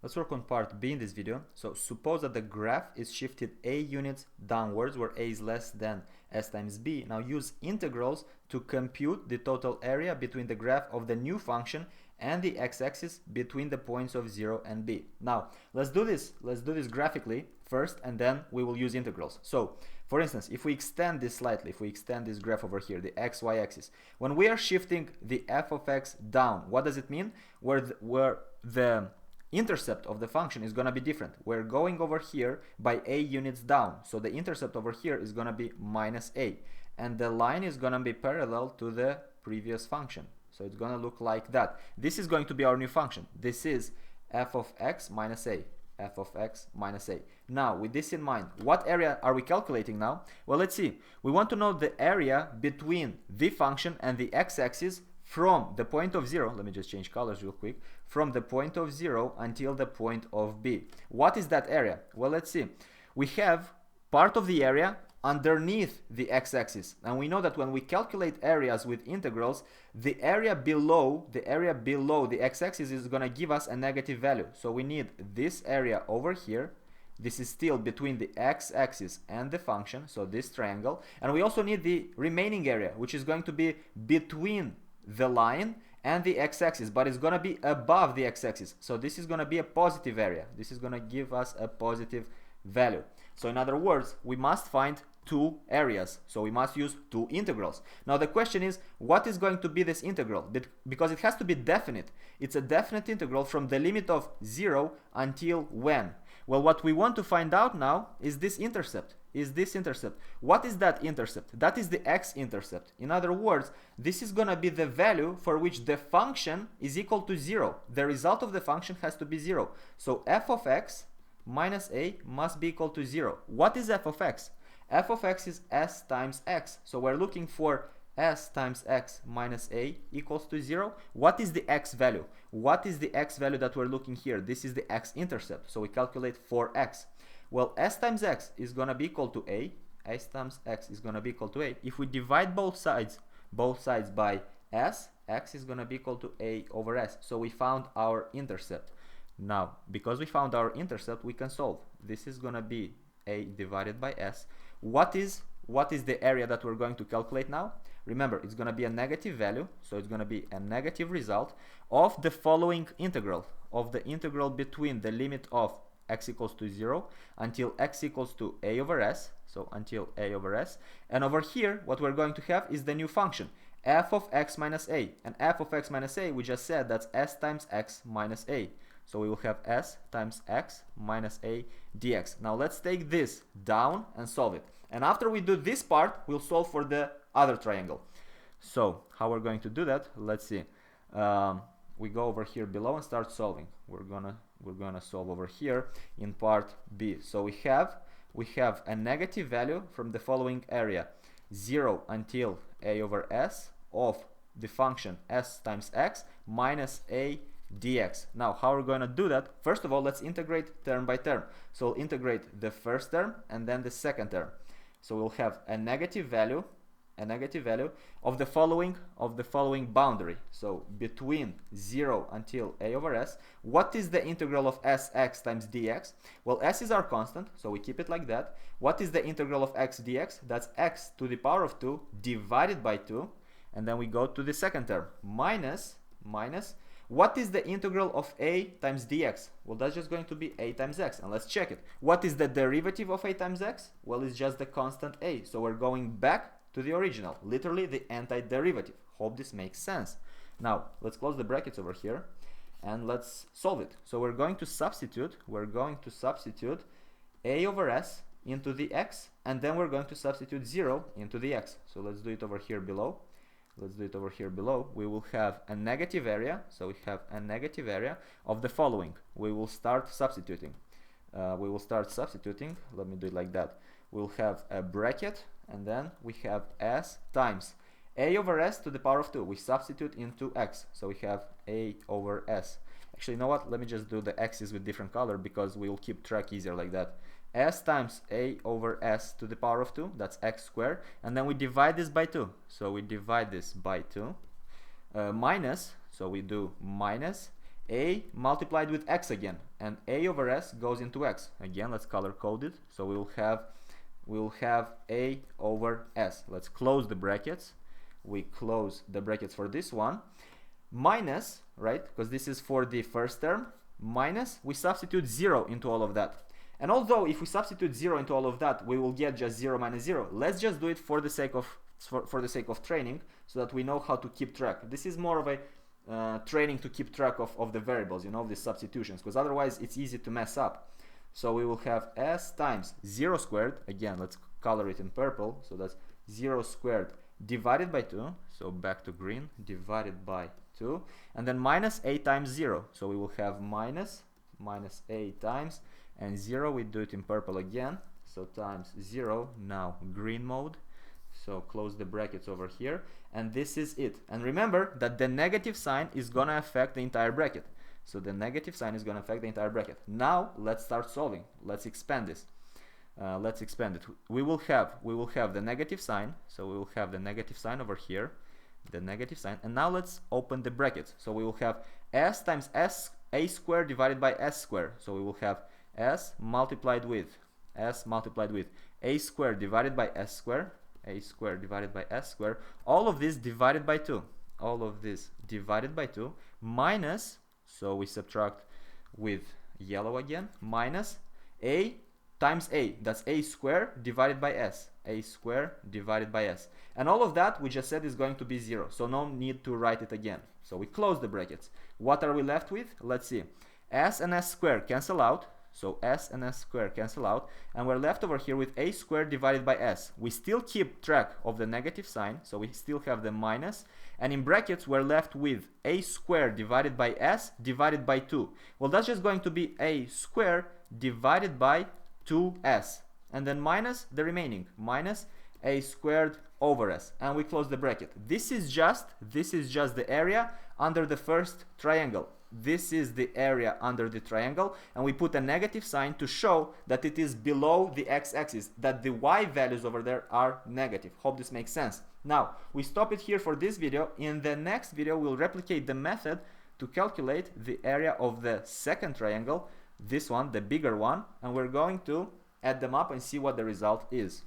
Let's work on part B in this video. So suppose that the graph is shifted a units downwards, where a is less than s times b. Now use integrals to compute the total area between the graph of the new function and the x-axis between the points of 0 and b. Now let's do this graphically first, and then we will use integrals. So for instance, if we extend this slightly, if we extend this graph over here, the xy axis, when we are shifting the f of x down, what does it mean? Where the intercept of the function is going to be different. We're going over here by a units down, so the intercept over here is going to be minus a, and the line is going to be parallel to the previous function, so it's going to look like that. This is going to be our new function. This is f of x minus a, f of x minus a. Now with this in mind, what area are we calculating now? Well, let's see. We want to know the area between the function and the x-axis from the point of 0, let me just change colors real quick, from the point of 0 until the point of B. What is that area? Well, let's see. We have part of the area underneath the x-axis, and we know that when we calculate areas with integrals, the area below the x-axis is going to give us a negative value. So we need this area over here. This is still between the x-axis and the function, so this triangle, and we also need the remaining area, which is going to be between the line and the x-axis, but it's going to be above the x-axis, so this is going to be a positive area. This is going to give us a positive value. So in other words, we must find two areas, so we must use two integrals. Now the question is, what is going to be this integral? Because it has to be definite. It's a definite integral from the limit of 0 until when? Well, what we want to find out now is this intercept. What is that intercept? That is the x-intercept. In other words, this is going to be the value for which the function is equal to 0. The result of the function has to be 0. So f of x minus a must be equal to 0. What is f of x? F of x is s times x. So we're looking for s times x minus a equals to 0. What is the x value? What is the x value that we're looking here? This is the x-intercept. So we calculate for x. Well, s times x is going to be equal to a. S times x is going to be equal to a. If we divide both sides by s, x is going to be equal to a over s. So we found our intercept. Now, because we found our intercept, we can solve. This is going to be a divided by s. What is the area that we're going to calculate now? Remember, it's going to be a negative value, so it's going to be a negative result of the following integral, of the integral between the limit of x equals to 0 until x equals to a over s, so until a over s, and over here what we're going to have is the new function f of x minus a, and f of x minus a, we just said that's s times x minus a, so we will have s times x minus a dx. Now let's take this down and solve it, and after we do this part, we'll solve for the other triangle. So how we're going to do that? Let's see. We go over here below and start solving. We're gonna solve over here in part B. So we have a negative value from the following area, 0 until a over s of the function s times x minus a dx. Now how are we going to do that? First of all, let's integrate term by term. So we'll integrate the first term and then the second term. So we'll have a negative value of the following boundary. So between 0 until a over s, what is the integral of sx times dx? Well, s is our constant, so we keep it like that. What is the integral of x dx? That's x to the power of 2 divided by 2, and then we go to the second term, minus what is the integral of a times dx? Well, that's just going to be a times x, and let's check it. What is the derivative of a times x? Well, it's just the constant a, so we're going back to the original, literally the antiderivative. Hope this makes sense. Now let's close the brackets over here and let's solve it. So we're going to substitute a over s into the x, and then we're going to substitute 0 into the x. So let's do it over here below. We will have a negative area, so we have a negative area of the following. We will start substituting. Let me do it like that. We'll have a bracket, and then we have s times a over s to the power of 2. We substitute into x, so we have a over s. Actually, you know what? Let me just do the x's with different color, because we will keep track easier like that. S times a over s to the power of 2, that's x squared, and then we divide this by 2. So we divide this by 2, minus, so we do minus a multiplied with x again, and a over s goes into x. Again, let's color code it. So we'll have a over s. Let's close the brackets. We close the brackets for this one. Minus, right, because this is for the first term, minus, we substitute 0 into all of that. And although if we substitute 0 into all of that, we will get just 0 minus 0. Let's just do it for the sake of training, so that we know how to keep track. This is more of a training to keep track of the variables, you know, the substitutions, because otherwise it's easy to mess up. So we will have s times 0 squared, again, let's color it in purple, so that's 0 squared divided by 2, so back to green, divided by 2, and then minus a times 0, so we will have minus a times, and 0, we do it in purple again, so times 0, now green mode, so close the brackets over here, and this is it. And remember that the negative sign is gonna affect the entire bracket, so the negative sign is gonna affect the entire bracket. Now let's start solving. Let's expand this. Let's expand it. We will have the negative sign, so we will have the negative sign over here, the negative sign, and now let's open the brackets. So we will have s times a squared divided by s squared, so we will have s multiplied with a squared divided by s squared, a squared divided by s squared, all of this divided by 2, all of this divided by 2, minus, so we subtract with yellow again, minus a times a, that's a squared divided by s, a squared divided by s, and all of that we just said is going to be 0, so no need to write it again. So we close the brackets. What are we left with? Let's see, s and s squared cancel out, so s and s squared cancel out, and we're left over here with a squared divided by s. We still keep track of the negative sign, so we still have the minus, and in brackets we're left with a squared divided by s divided by 2. Well, that's just going to be a squared divided by 2s, and then minus the remaining, minus a squared over s, and we close the bracket. This is just the area under the first triangle. This is the area under the triangle, and we put a negative sign to show that it is below the x-axis, that the y values over there are negative. Hope this makes sense. Now we stop it here for this video. In the next video we'll replicate the method to calculate the area of the second triangle, this one, the bigger one, and we're going to add them up and see what the result is.